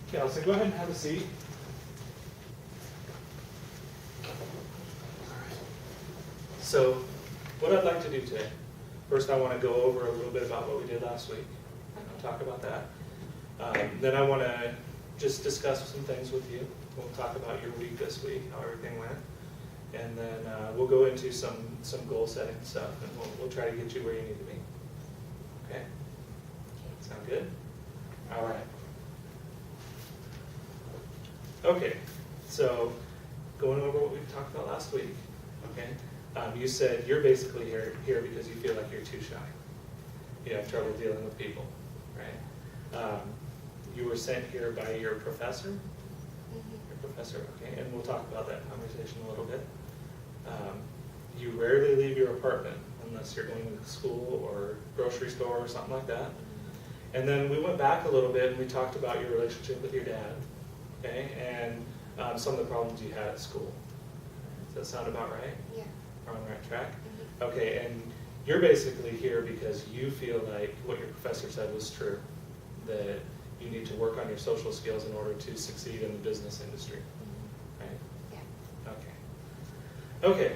Okay, Allison, go ahead and have a seat. So, what I'd like to do today, first I want to go over a little bit about what we did last week. I'll talk about that. Then I want to just discuss some things with you. We'll talk about your week this week, how everything went. And then we'll go into some goal setting stuff, and we'll try to get you where you need to be. Okay? Sound good? All right. Okay, so going over what we talked about last week, okay? You said you're basically here because you feel like you're too shy. You have trouble dealing with people, right? You were sent here by your professor? Your professor, okay, and we'll talk about that conversation a little bit. You rarely leave your apartment unless you're going to school or grocery store or something like that. And then we went back a little bit and we talked about your relationship with your dad, okay, and some of the problems you had at school. Does that sound about right? Yeah. Are on the right track? Okay, and you're basically here because you feel like what your professor said was true, that you need to work on your social skills in order to succeed in the business industry, right? Yeah. Okay. Okay,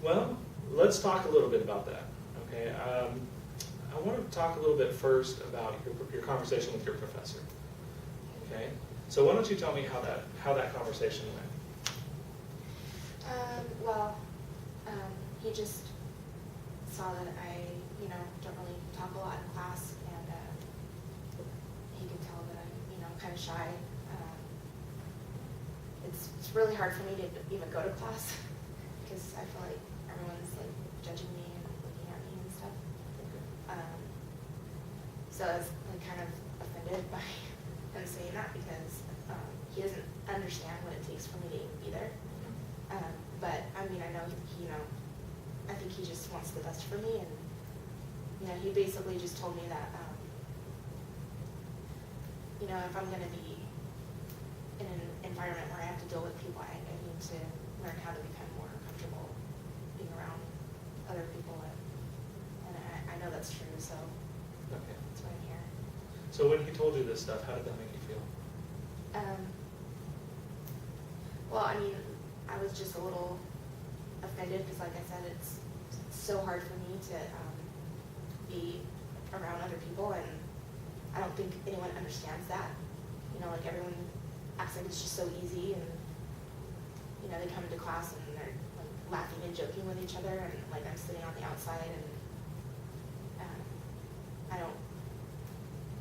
well, let's talk a little bit about that, okay? I want to talk a little bit first about your conversation with your professor, okay? So why don't you tell me how that conversation went? He just saw that I, don't really talk a lot in class, and he could tell that I'm, kind of shy. It's really hard for me to even go to class because I feel like everyone's like judging me and looking at me and stuff. So I was like kind of offended by him saying that because he doesn't understand what it takes for me to even be there. But I mean, I know I think he just wants the best for me, and he basically just told me that if I'm going to be in an environment where I have to deal with people, I need to learn how to become more comfortable being around other people, and I know that's true, so Okay. that's why I'm here. So when he told you this stuff, how did that make you feel? Well, I mean, I was just a little offended because, like I said, it's so hard for me to be around other people, and I don't think anyone understands that. Like everyone acts like it's just so easy, and they come into class and they're like laughing and joking with each other, and like I'm sitting on the outside, and I don't.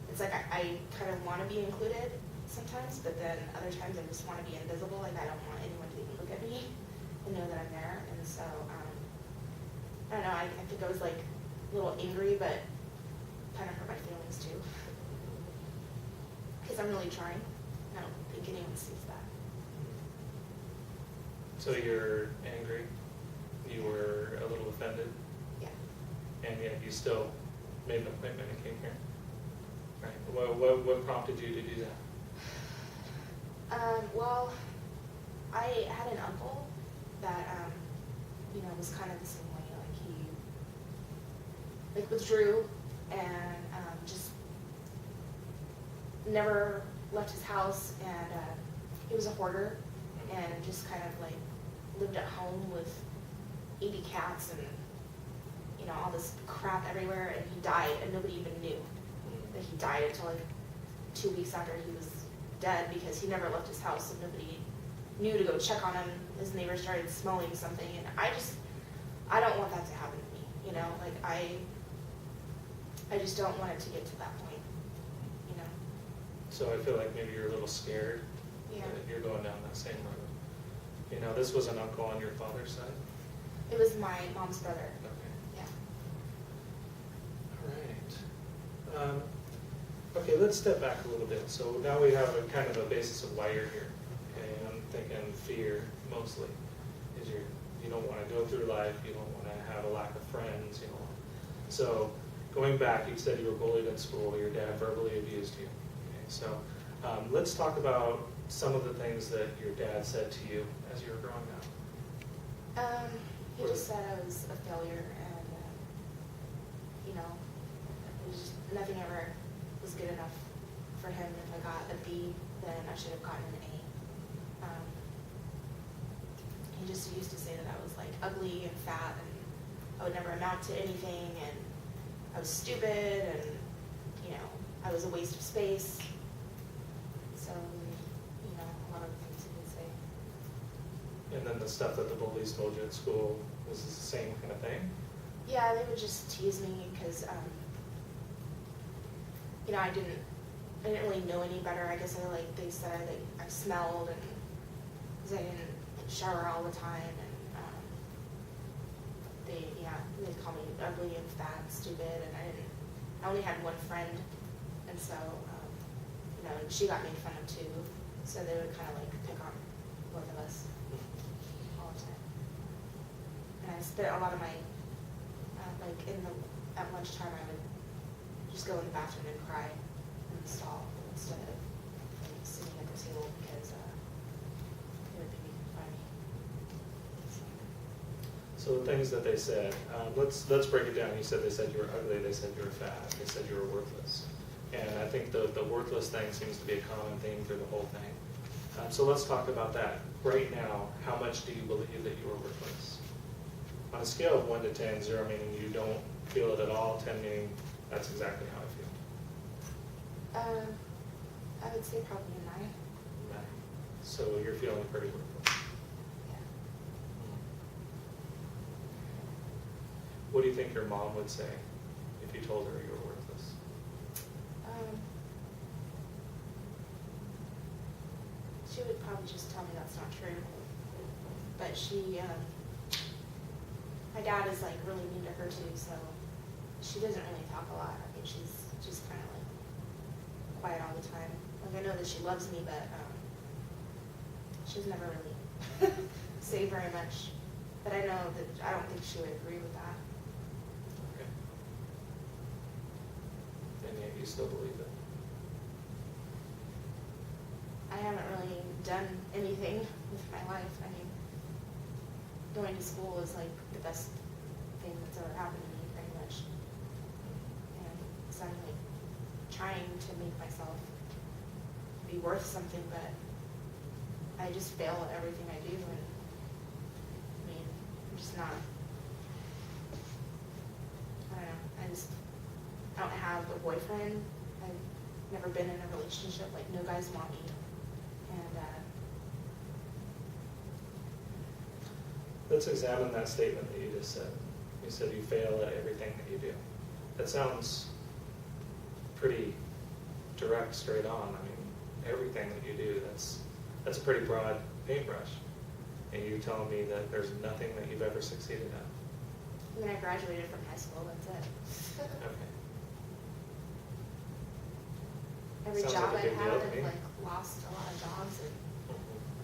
It's like I kind of want to be included sometimes, but then other times I just want to be invisible. Like I don't want anyone to even look at me and know that I'm there. And so I don't know. I think I was like a little angry, but kind of hurt my feelings too, because I'm really trying. I don't think anyone sees that. So you're angry, you were a little offended, Yeah. and yet you still made an appointment and came here. Right. What prompted you to do that? Well, I had an uncle that was kind of the same way. Like he withdrew and just never left his house, and he was a hoarder and just kind of like lived at home with 80 cats and all this crap everywhere, and he died and nobody even knew that he died until like 2 weeks after he was dead, because he never left his house and nobody knew to go check on him. His neighbor started smelling something, and I don't want that to happen to me, like I just don't want it to get to that point, So I feel like maybe you're a little scared Yeah. that you're going down that same road. This was an uncle on your father's side? It was my mom's brother. Okay. Yeah. All right. Okay, let's step back a little bit. So now we have a kind of a basis of why you're here. Okay, and I'm thinking fear mostly. Is you don't want to go through life, you don't want to have a lack of friends, So going back, you said you were bullied in school, your dad verbally abused you. Okay, so let's talk about some of the things that your dad said to you as you were growing up. He just said I was a failure, and it was just, nothing ever was good enough for him if I got a B, then I should have gotten an A. He just used to say that I was like ugly and fat and I would never amount to anything and I was stupid and, you know, I was a waste of space. So, you know, a lot of things he would say. And then the stuff that the bullies told you at school was the same kind of thing? Yeah, they would just tease me because, you know, I didn't really know any better. I guess they said I smelled and because I didn't shower all the time and they'd call me ugly and fat and stupid and I only had one friend and so, you know, she got made fun of too. So they would kind of like pick on both of us all the time. And I spent a lot of my, at lunchtime I would just go in the bathroom and cry in the stall instead of like, sitting at the table because it would be funny. So the things that they said, let's break it down. You said they said you were ugly, they said you were fat, they said you were worthless. And I think the worthless thing seems to be a common theme through the whole thing. So let's talk about that. Right now, how much do you believe that you are worthless? On a scale of 1 to 10, 0 meaning you don't feel it at all, 10 meaning that's exactly how I feel. I would say probably a 9. Right. So you're feeling pretty worthless. Yeah. What do you think your mom would say if you told her you were worthless? She would probably just tell me that's not true. But my dad is like really mean to her too, so she doesn't really talk a lot. I mean, she's just kind of like quiet all the time. Like I know that she loves me, but she's never really say very much. But I know that I don't think she would agree with that. Okay. And yet you still believe it? I haven't really done anything with my life. I mean, going to school is like the best thing that's ever happened to me, pretty much. And so I'm like trying to make myself be worth something, but I just fail at everything I do, and I mean, I'm just not. I don't know. I don't have a boyfriend. I've never been in a relationship. Like no guys want me, and Let's examine that statement that you just said. You said you fail at everything that you do. That sounds pretty direct, straight on. I mean, everything that you do, that's a pretty broad paintbrush. And you're telling me that there's nothing that you've ever succeeded at. when I graduated from high school, that's it. Okay. Every Sounds job like a I've big had, deal to I've me. like lost a lot of jobs, and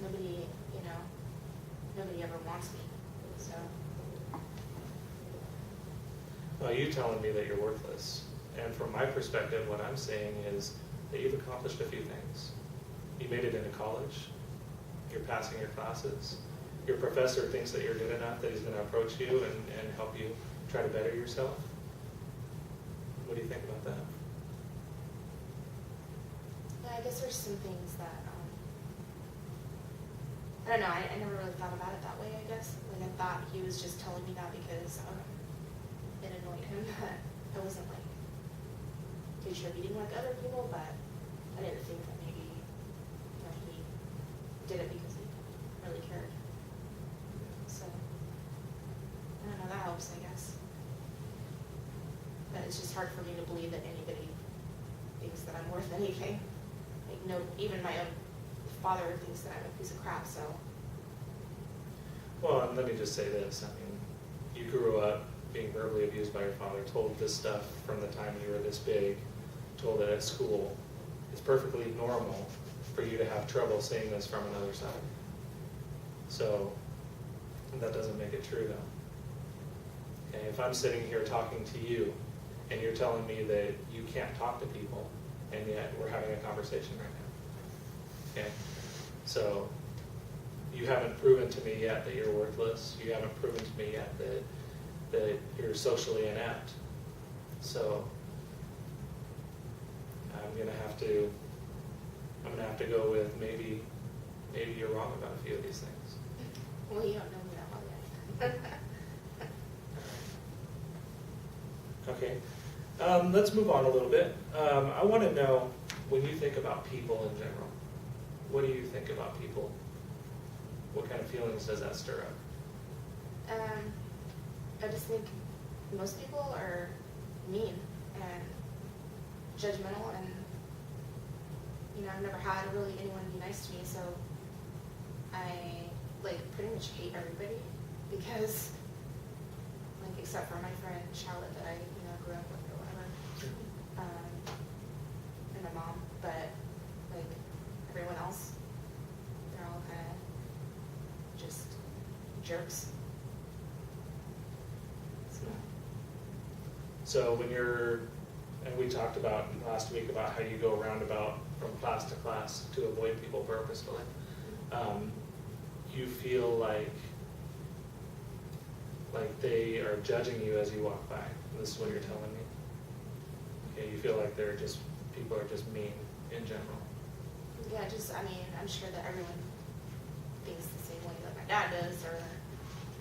nobody, nobody ever wants me. So Well, you telling me that you're worthless. And from my perspective, what I'm saying is that you've accomplished a few things. You made it into college. You're passing your classes. Your professor thinks that you're good enough that he's going to approach you and help you try to better yourself. What do you think about that? yeah, I guess there's some things that I don't know. I never really thought about it that way. I guess like I thought he was just telling me that because it annoyed him that I wasn't like contributing like other people, but I didn't think that maybe he did it because he really cared. So I don't know. That helps, I guess. But it's just hard for me to believe that anybody thinks that I'm worth anything. Like no, even my own father thinks that I'm a piece of crap. So Well, and let me just say this. I mean, you grew up being verbally abused by your father, told this stuff from the time you were this big, told it at school. It's perfectly normal for you to have trouble seeing this from another side. So that doesn't make it true, though. Okay, if I'm sitting here talking to you, and you're telling me that you can't talk to people, and yet we're having a conversation right now. Okay, so you haven't proven to me yet that you're worthless. You haven't proven to me yet that you're socially inept. So I'm going to have to have to go with maybe you're wrong about a few of these things. Well, you don't know me that well yet. Okay, let's move on a little bit. I want to know, when you think about people in general, what do you think about people? What kind of feelings does that stir up? I just think most people are mean and judgmental, and I've never had really anyone be nice to me, so I pretty much hate everybody because, except for my friend Charlotte that I grew up with or whatever, and my mom, but everyone else, they're all kind of just jerks. So when and we talked about last week about how you go roundabout from class to class to avoid people purposefully. You feel like they are judging you as you walk by. This is what you're telling me. Okay, you feel like people are just mean in general. Yeah, I'm sure that everyone thinks the same way that my dad does, or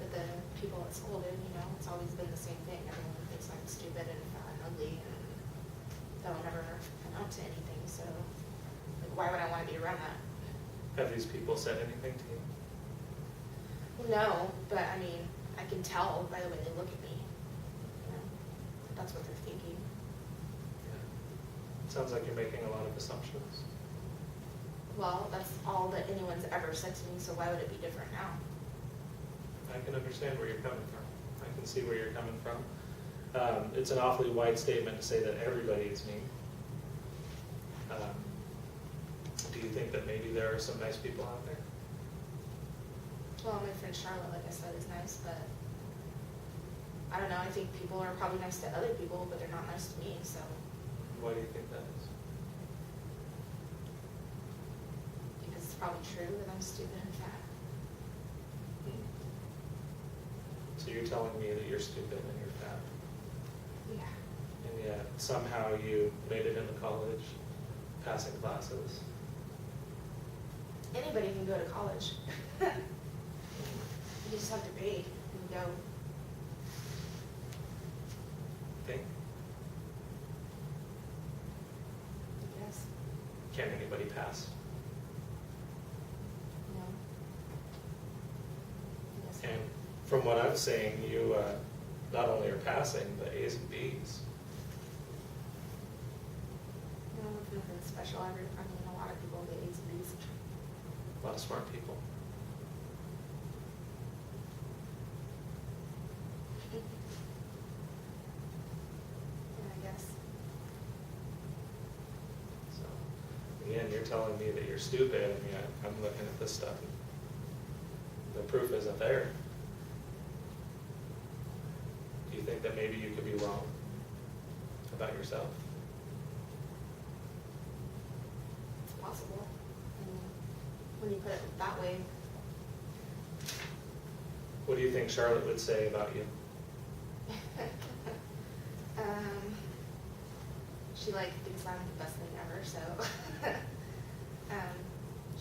that the people at school did, it's always been the same thing. Everyone thinks I'm stupid and fat and ugly, and that'll never amount to anything, so why would I want to be around that? Have these people said anything to you? No, but I can tell by the way they look at me, that's what they're thinking. Yeah. Sounds like you're making a lot of assumptions. Well, that's all that anyone's ever said to me, so why would it be different now? I can understand where you're coming from. I can see where you're coming from. It's an awfully wide statement to say that everybody is mean. Do you think that maybe there are some nice people out there? Well, my friend Charlotte, like I said, is nice, but I don't know, I think people are probably nice to other people, but they're not nice to me, so. Why do you think that is? Because it's probably true that I'm stupid and fat. So you're telling me that you're stupid and you're fat, Yeah. and yet somehow you made it into college, passing classes. Anybody can go to college. You just have to pay and go. Think? Yes. Can anybody pass? No. Yes. And from what I'm saying, you not only are passing, but A's and B's. No, it's nothing special. A lot of people get A's and B's. A lot of smart people. Yeah, I guess. So, again, you're telling me that you're stupid, and yet I'm looking at this stuff, and the proof isn't there. Do you think that maybe you could be wrong about yourself? It's possible. When you put it that way. What do you think Charlotte would say about you? She thinks I'm the best thing ever, so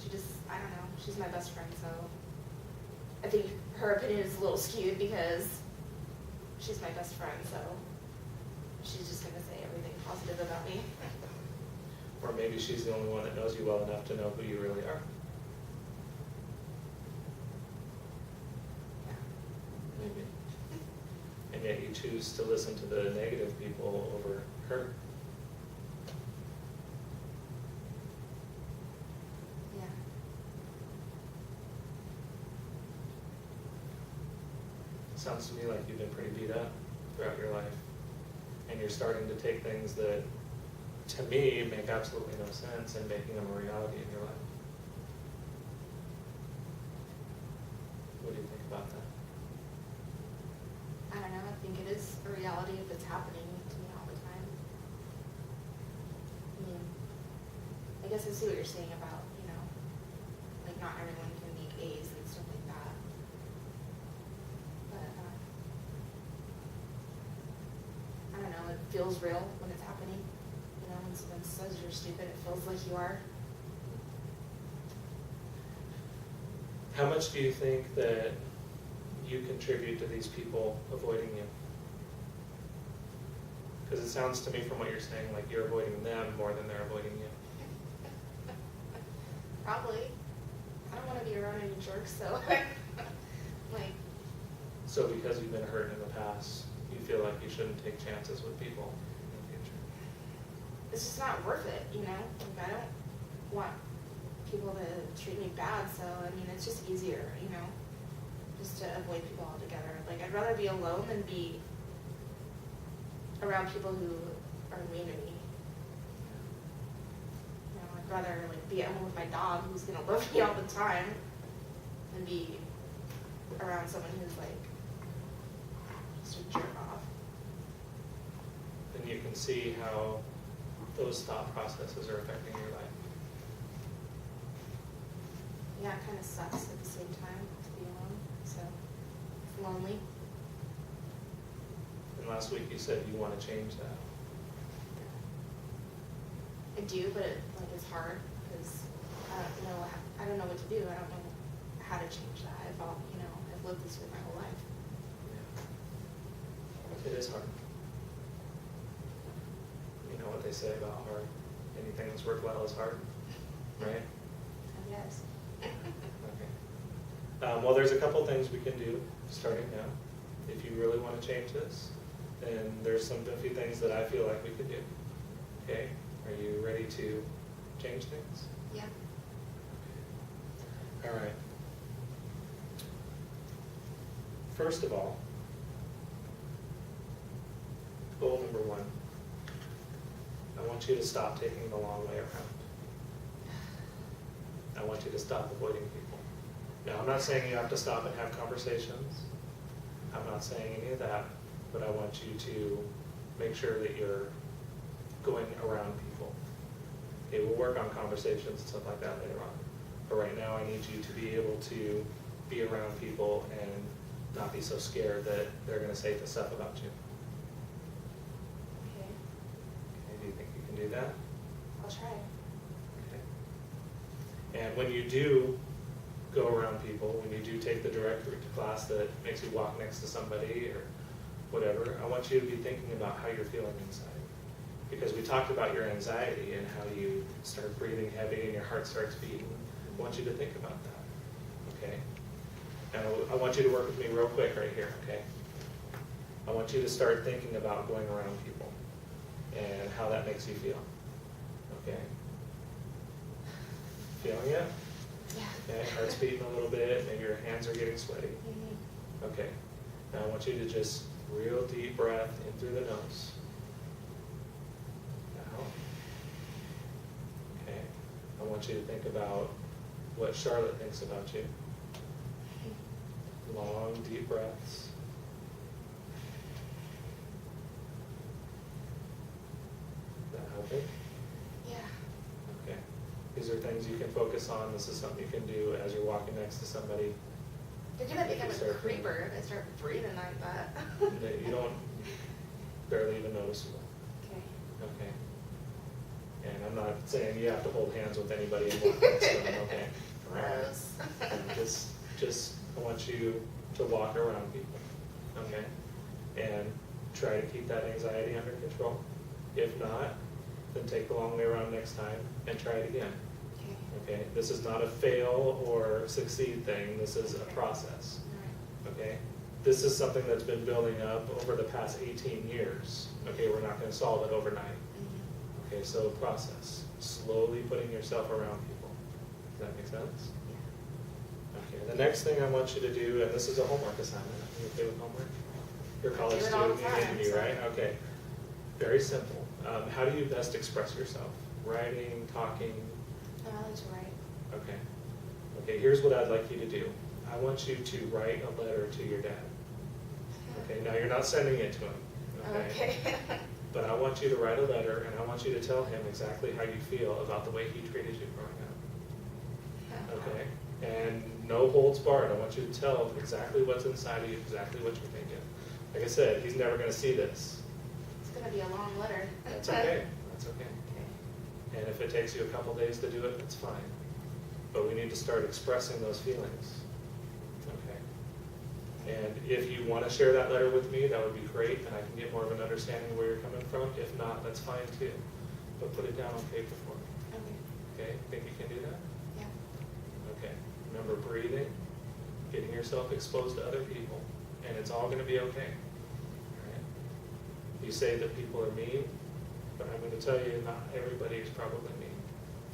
she just, I don't know, she's my best friend, so I think her opinion is a little skewed because she's my best friend, so she's just gonna say everything positive about me. Or maybe she's the only one that knows you well enough to know who you really are. Yeah. Maybe. And yet you choose to listen to the negative people over her. Yeah. Sounds to me like you've been pretty beat up throughout your life. And you're starting to take things that, to me, make absolutely no sense and making them a reality in your life. What do you think about that? I don't know, I think it is a reality if it's happening to me all the time. I guess I see what you're saying about, not everyone can make A's and stuff like that. But, I don't know, it feels real when it's happening. When someone says you're stupid, it feels like you are. How much do you think that you contribute to these people avoiding you? Because it sounds to me from what you're saying like you're avoiding them more than they're avoiding you. Probably. I don't want to be around any jerks, so like, So because you've been hurt in the past, you feel like you shouldn't take chances with people in the future. it's just not worth it, you know? Like, I don't want people to treat me bad, so I mean, it's just easier, you know, just to avoid people altogether. Like, I'd rather be alone than be around people who are mean to me. You know, I'd rather like be at home with my dog who's gonna love me all the time than be around someone who's like just a jerk off. Then you can see how those thought processes are affecting your life. Yeah, it kind of sucks at the same time to be alone, so it's lonely. And last week you said you want to change that. I do, but it's hard because I don't know what to do. I don't know how to change that. I've lived this way my whole life. It is hard. You know what they say about hard? Anything that's worthwhile is hard, right? I guess. Okay. Well, there's a couple things we can do starting now. If you really want to change this, then there's a few things that I feel like we could do. Okay? Are you ready to change things? Yeah. All right. First of all, goal number 1. I want you to stop taking the long way around. I want you to stop avoiding people. Now, I'm not saying you have to stop and have conversations. I'm not saying any of that, but I want you to make sure that you're going around people. Okay, we'll work on conversations and stuff like that later on. But right now, I need you to be able to be around people and not be so scared that they're going to say the stuff about you. Okay. Okay, do you think you can do that? I'll try. Okay. And when you do go around people, when you do take the direct route to class that makes you walk next to somebody or whatever, I want you to be thinking about how you're feeling inside. Because we talked about your anxiety and how you start breathing heavy and your heart starts beating. I want you to think about that, okay? And I want you to work with me real quick right here, okay? I want you to start thinking about going around people and how that makes you feel, okay? Feeling it? Yeah. Okay, heart's beating a little bit, maybe your hands are getting sweaty. Mm-hmm. Okay, now I want you to just real deep breath in through the nose. Out. Okay, I want you to think about what Charlotte thinks about you. Long, deep breaths. That helping? Yeah. Okay. These are things you can focus on. This is something you can do as you're walking next to somebody. You're gonna If think you I'm a start feeling- creeper if I start breathing like that. that you don't barely even noticeable. Okay. Okay. And I'm not saying you have to hold hands with anybody and walk next to them, okay? Gross. Just I want you to walk around people, okay? And try to keep that anxiety under control. If not, then take the long way around next time and try it again. Okay. Okay? This is not a fail or succeed thing. This is a process. All right. Okay? This is something that's been building up over the past 18 years. Okay, we're not going to solve it overnight. Mm-hmm. Okay, so process. Slowly putting yourself around people. Does that make sense? Yeah. Okay, the next thing I want you to do, and this is a homework assignment. Are you okay with homework? You're a college do it all the student, you time, need to be, so- right? Okay. Very simple. How do you best express yourself? Writing, talking? I like to write. Okay. Okay, here's what I'd like you to do. I want you to write a letter to your dad. Okay, now you're not sending it to him. Okay. But I want you to write a letter and I want you to tell him exactly how you feel about the way he treated you growing up. Okay? And no holds barred. I want you to tell him exactly what's inside of you, exactly what you're thinking. Like I said, he's never going to see this. It's gonna be a long letter. That's okay. That's okay. Okay. And if it takes you a couple days to do it, that's fine. But we need to start expressing those feelings. And if you want to share that letter with me, that would be great, and I can get more of an understanding where you're coming from. If not, that's fine too. But put it down on paper for me, Okay, okay? Think you can do that? yeah. Okay. Remember breathing, getting yourself exposed to other people, and it's all going to be okay. All right? You say that people are mean, but I'm going to tell you not everybody is probably mean.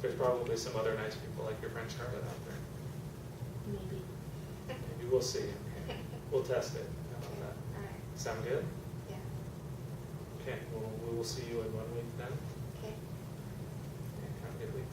There's probably some other nice people like your friend Charlotte out there. Maybe. Maybe we'll see. Okay? We'll test it. How about that? All right, Sound good? yeah, Okay, well, we will see you in 1 week then. okay. Okay, have a good week.